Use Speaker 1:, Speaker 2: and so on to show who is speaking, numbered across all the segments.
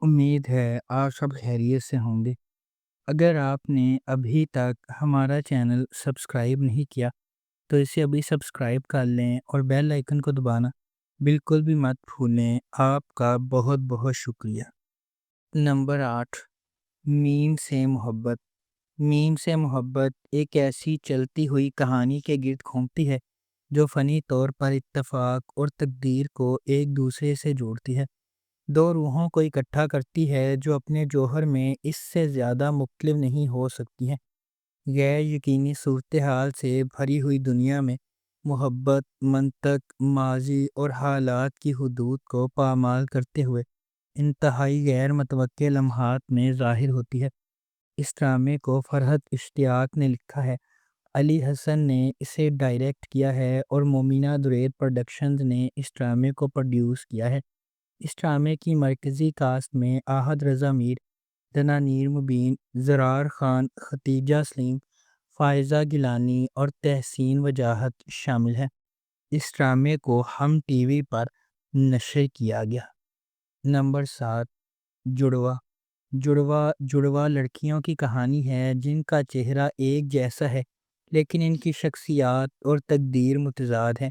Speaker 1: امید ہے آپ سب خیریت سے ہوں گے۔ اگر آپ نے ابھی تک ہمارا چینل سبسکرائب نہیں کیا تو اسے ابھی سبسکرائب کر لیں اور بیل آئیکن کو دبانا بالکل بھی مت بھولیں۔ آپ کا بہت بہت شکریہ۔ نمبر 8، میم سے محبت۔ میم سے محبت ایک ایسی چلتی ہوئی کہانی کے گرد گھومتی ہے جو فنی طور پر اتفاق اور تقدیر کو ایک دوسرے سے جوڑتی ہے، دو روحوں کو اکٹھا کرتی ہے جو اپنے جوہر میں اس سے زیادہ مختلف نہیں ہو سکتی ہیں۔ غیر یقینی صورتحال سے بھری ہوئی دنیا میں محبت منطق، ماضی اور حالات کی حدود کو پامال کرتے ہوئے انتہائی غیر متوقع لمحات میں ظاہر ہوتی ہے۔ اس ڈرامے کو فرحت اشتیاق نے لکھا ہے، علی حسن نے اسے ڈائریکٹ کیا ہے اور مومنہ درید پروڈکشنز نے اس ڈرامے کو پروڈیوس کیا ہے۔ اس ڈرامے کی مرکزی کاسٹ میں احد رضا میر، دنانیر مبین، زرار خان، ختیجہ سلیم، فائزہ گیلانی اور تحسین وجاہت شامل ہیں۔ اس ڈرامے کو ہم ٹی وی پر نشر کیا گیا۔ نمبر 7، جڑوا۔ جڑوا لڑکیوں کی کہانی ہے جن کا چہرہ ایک جیسا ہے لیکن ان کی شخصیات اور تقدیر متضاد ہیں۔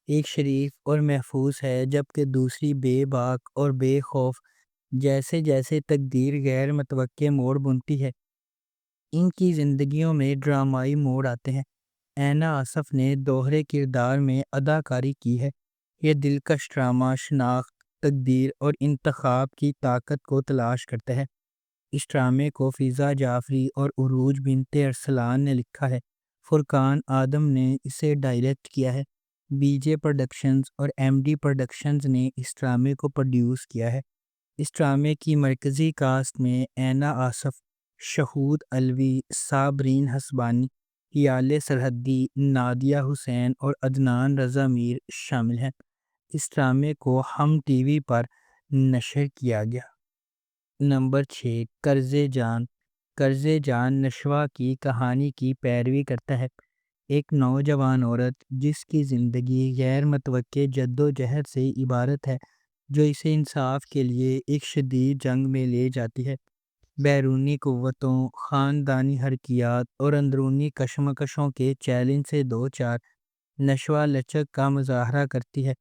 Speaker 1: ایک شریف اور محفوظ ہے جبکہ دوسری بے باک اور بے خوف۔ جیسے جیسے تقدیر غیر متوقع موڑ بنتی ہے، ان کی زندگیوں میں ڈرامائی موڑ آتے ہیں۔ اینا آصف نے دوہرے کردار میں اداکاری کی ہے۔ یہ دلکش ڈرامہ شناخت، تقدیر اور انتخاب کی طاقت کو تلاش کرتا ہے۔ اس ڈرامے کو فضا جعفری اور عروج بنت ارسلان نے لکھا ہے۔ فرقان آدم نے اسے ڈائریکٹ کیا ہے۔ بی جے پروڈکشنز اور ایم ڈی پروڈکشنز نے اس ڈرامے کو پروڈیوس کیا ہے۔ اس ڈرامے کی مرکزی کاسٹ میں اینا آصف، شہود علوی، صابرین حسبانی، ہیال سرحدی، نادیہ حسین اور عدنان رضا میر شامل ہیں۔ اس ڈرامے کو ہم ٹی وی پر نشر کیا گیا۔ نمبر 6، قرض جان۔ قرض جان نشوا کی کہانی کی پیروی کرتا ہے۔ ایک نوجوان عورت جس کی زندگی غیر متوقع جدوجہد سے عبارت ہے جو اسے انصاف کے لیے ایک شدید جنگ میں لے جاتی ہے۔ بیرونی قوتوں، خاندانی حرکیات اور اندرونی کشمکشوں کے چیلنج سے دوچار نشوا لچک کا مظاہرہ کرتی ہے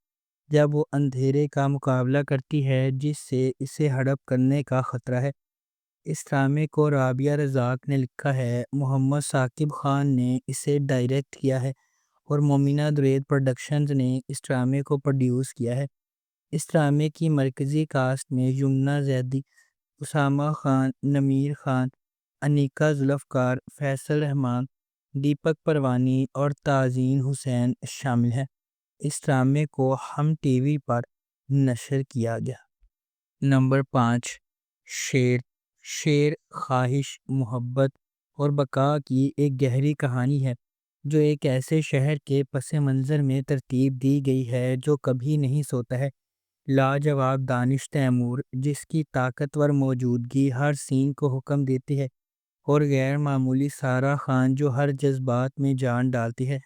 Speaker 1: جب وہ اندھیرے کا مقابلہ کرتی ہے جس سے اسے ہڑپ کرنے کا خطرہ ہے۔ اس ڈرامے کو رابعہ رزاق نے لکھا ہے، محمد ثاقب خان نے اسے ڈائریکٹ کیا ہے اور مومنہ درید پروڈکشنز نے اس ڈرامے کو پروڈیوس کیا ہے۔ اس ڈرامے کی مرکزی کاسٹ میں یمنہ زیدی، اسامہ خان، نمیر خان، انیکا ذوالفقار، فیصل رحمان، دیپک پروانی اور تازین حسین شامل ہیں۔ اس ڈرامے کو ہم ٹی وی پر نشر کیا گیا۔ نمبر 5، شیر۔ شیر خواہش، محبت اور بقا کی ایک گہری کہانی ہے جو ایک ایسے شہر کے پس منظر میں ترتیب دی گئی ہے جو کبھی نہیں سوتا ہے۔ لاجواب دانش تیمور جس کی طاقتور موجودگی ہر سین کو حکم دیتی ہے، اور غیر معمولی سارہ خان جو ہر جذبات میں جان ڈالتی ہے۔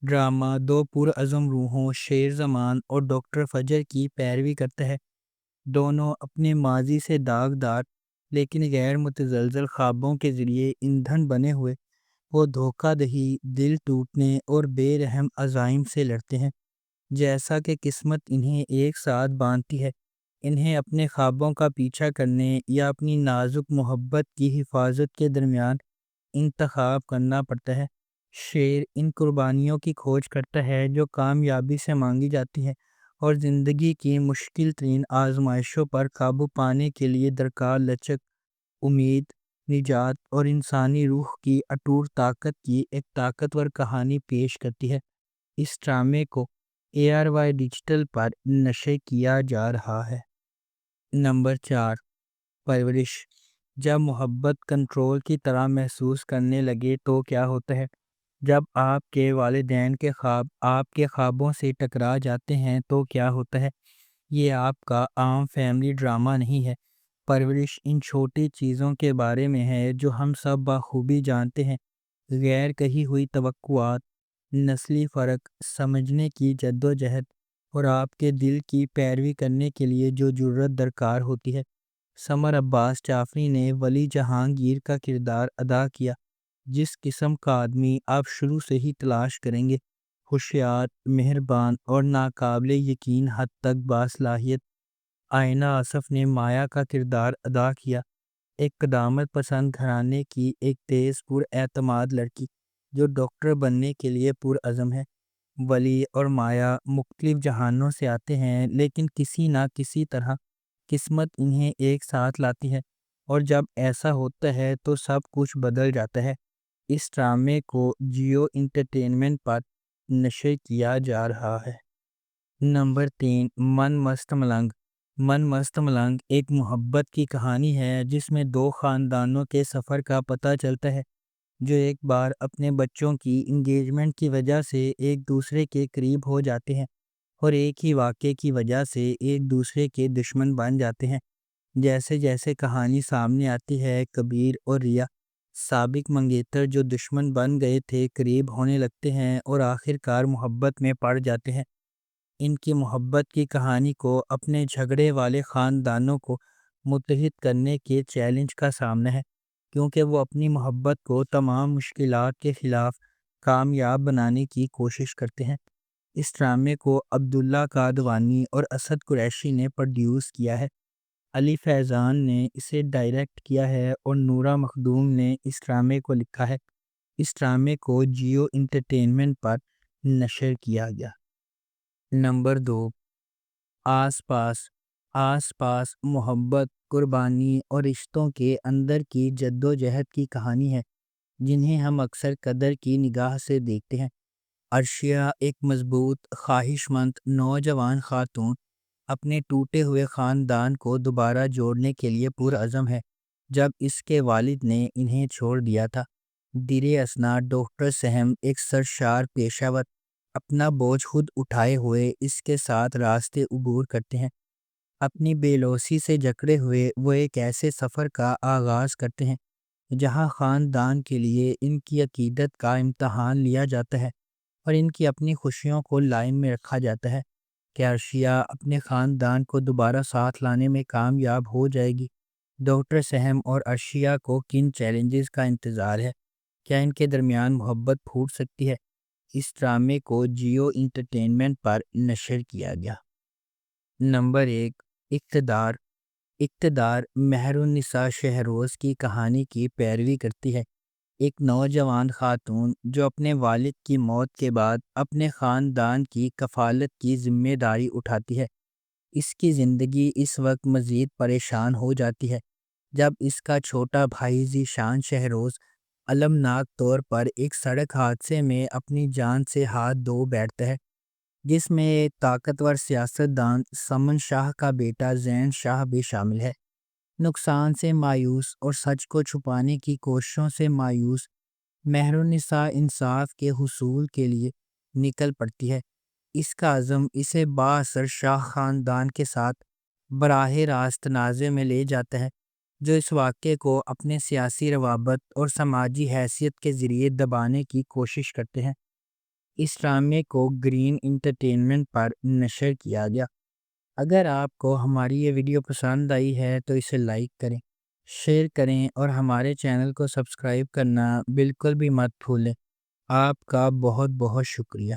Speaker 1: ڈرامہ دو پرعزم روحوں شیر زمان اور ڈاکٹر فجر کی پیروی کرتا ہے۔ دونوں اپنے ماضی سے داغدار لیکن غیر متزلزل خوابوں کے ذریعے ایندھن بنے ہوئے وہ دھوکہ دہی، دل ٹوٹنے اور بے رحم عزائم سے لڑتے ہیں۔ جیسا کہ قسمت انہیں ایک ساتھ باندھتی ہے، انہیں اپنے خوابوں کا پیچھا کرنے یا اپنی نازک محبت کی حفاظت کے درمیان انتخاب کرنا پڑتا ہے۔ شیر ان قربانیوں کی کھوج کرتا ہے جو کامیابی سے مانگی جاتی ہیں اور زندگی کی مشکل ترین آزمائشوں پر قابو پانے کے لیے درکار لچک، امید، نجات اور انسانی روح کی اٹوٹ طاقت کی ایک طاقتور کہانی پیش کرتی ہے۔ اس ڈرامے کو اے آر وائی ڈیجیٹل پر نشر کیا جا رہا ہے۔ نمبر 4، پرورش۔ جب محبت کنٹرول کی طرح محسوس کرنے لگے تو کیا ہوتا ہے؟ جب آپ کے والدین کے خواب آپ کے خوابوں سے ٹکرا جاتے ہیں تو کیا ہوتا ہے؟ یہ آپ کا عام فیملی ڈرامہ نہیں ہے۔ پرورش ان چھوٹی چیزوں کے بارے میں ہے جو ہم سب بخوبی جانتے ہیں، غیر کہی ہوئی توقعات، نسلی فرق، سمجھنے کی جدوجہد اور آپ کے دل کی پیروی کرنے کے لیے جو جرات درکار ہوتی ہے۔ سمر عباس جعفری نے ولی جہانگیر کا کردار ادا کیا۔ جس قسم کا آدمی آپ شروع سے ہی تلاش کریں گے، ہوشیار، مہربان اور ناقابل یقین حد تک باصلاحیت۔ آئینہ آصف نے مایا کا کردار ادا کیا، ایک قدامت پسند گھرانے کی ایک تیز پر اعتماد لڑکی جو ڈاکٹر بننے کے لیے پرعزم ہے۔ ولی اور مایا مختلف جہانوں سے آتے ہیں، لیکن کسی نہ کسی طرح قسمت انہیں ایک ساتھ لاتی ہے، اور جب ایسا ہوتا ہے تو سب کچھ بدل جاتا ہے۔ اس ڈرامے کو جیو انٹرٹینمنٹ پر نشر کیا جا رہا ہے۔ نمبر 3، من مست ملنگ۔ من مست ملنگ ایک محبت کی کہانی ہے جس میں دو خاندانوں کے سفر کا پتہ چلتا ہے جو ایک بار اپنے بچوں کی انگیجمنٹ کی وجہ سے ایک دوسرے کے قریب ہو جاتے ہیں اور ایک ہی واقعے کی وجہ سے ایک دوسرے کے دشمن بن جاتے ہیں۔ جیسے جیسے کہانی سامنے آتی ہے، کبیر اور ریا، سابق منگیتر جو دشمن بن گئے تھے، قریب ہونے لگتے ہیں اور آخر کار محبت میں پڑ جاتے ہیں۔ ان کی محبت کی کہانی کو اپنے جھگڑے والے خاندانوں کو متحد کرنے کے چیلنج کا سامنا ہے، کیونکہ وہ اپنی محبت کو تمام مشکلات کے خلاف کامیاب بنانے کی کوشش کرتے ہیں۔ اس ڈرامے کو عبداللہ قادوانی اور اسد قریشی نے پروڈیوس کیا ہے۔ علی فیضان نے اسے ڈائریکٹ کیا ہے اور نورہ مخدوم نے اس ڈرامے کو لکھا ہے۔ اس ڈرامے کو جیو انٹرٹینمنٹ پر نشر کیا گیا۔ نمبر 2، آس پاس۔ آس پاس محبت، قربانی اور رشتوں کے اندر کی جد و جہد کی کہانی ہے جنہیں ہم اکثر قدر کی نگاہ سے دیکھتے ہیں۔ عرشیہ ایک مضبوط، خواہش مند نوجوان خاتون اپنے ٹوٹے ہوئے خاندان کو دوبارہ جوڑنے کے لیے پرعزم ہے۔ جب اس کے والد نے انہیں چھوڑ دیا تھا، درِ اثنا ڈاکٹر سہم ایک سرشار پیشہ ور اپنا بوجھ خود اٹھائے ہوئے اس کے ساتھ راستے عبور کرتے ہیں۔ اپنی بے لوثی سے جکڑے ہوئے وہ ایک ایسے سفر کا آغاز کرتے ہیں جہاں خاندان کے لیے ان کی عقیدت کا امتحان لیا جاتا ہے اور ان کی اپنی خوشیوں کو لائن میں رکھا جاتا ہے کہ عرشیہ اپنے خاندان کو دوبارہ ساتھ لانے میں کامیاب ہو جائے گی۔ ڈاکٹر سہم اور عرشیہ کو کن چیلنجز کا انتظار ہے؟ کیا ان کے درمیان محبت پھوٹ سکتی ہے؟ اس ڈرامے کو جیو انٹرٹینمنٹ پر نشر کیا گیا۔ نمبر 1، اقتدار۔ اقتدار مہر النساء شہروز کی کہانی کی پیروی کرتی ہے۔ ایک نوجوان خاتون جو اپنے والد کی موت کے بعد اپنے خاندان کی کفالت کی ذمہ داری اٹھاتی ہے۔ اس کی زندگی اس وقت مزید پریشان ہو جاتی ہے جب اس کا چھوٹا بھائی ذیشان شہروز المناک طور پر ایک سڑک حادثے میں اپنی جان سے ہاتھ دھو بیٹھتا ہے، جس میں ایک طاقتور سیاستدان سمن شاہ کا بیٹا زین شاہ بھی شامل ہے۔ نقصان سے مایوس اور سچ کو چھپانے کی کوششوں سے مایوس، مہر النساء انصاف کے حصول کے لیے نکل پڑتی ہے۔ اس کا عزم اسے بااثر شاہ خاندان کے ساتھ براہ راست تنازع میں لے جاتا ہے، جو اس واقعے کو اپنے سیاسی روابط اور سماجی حیثیت کے ذریعے دبانے کی کوشش کرتے ہیں۔ اس ڈرامے کو گرین انٹرٹینمنٹ پر نشر کیا گیا۔ اگر آپ کو ہماری یہ ویڈیو پسند آئی ہے تو اسے لائک کریں، شیئر کریں اور ہمارے چینل کو سبسکرائب کرنا بالکل بھی مت بھولیں۔ آپ کا بہت بہت شکریہ۔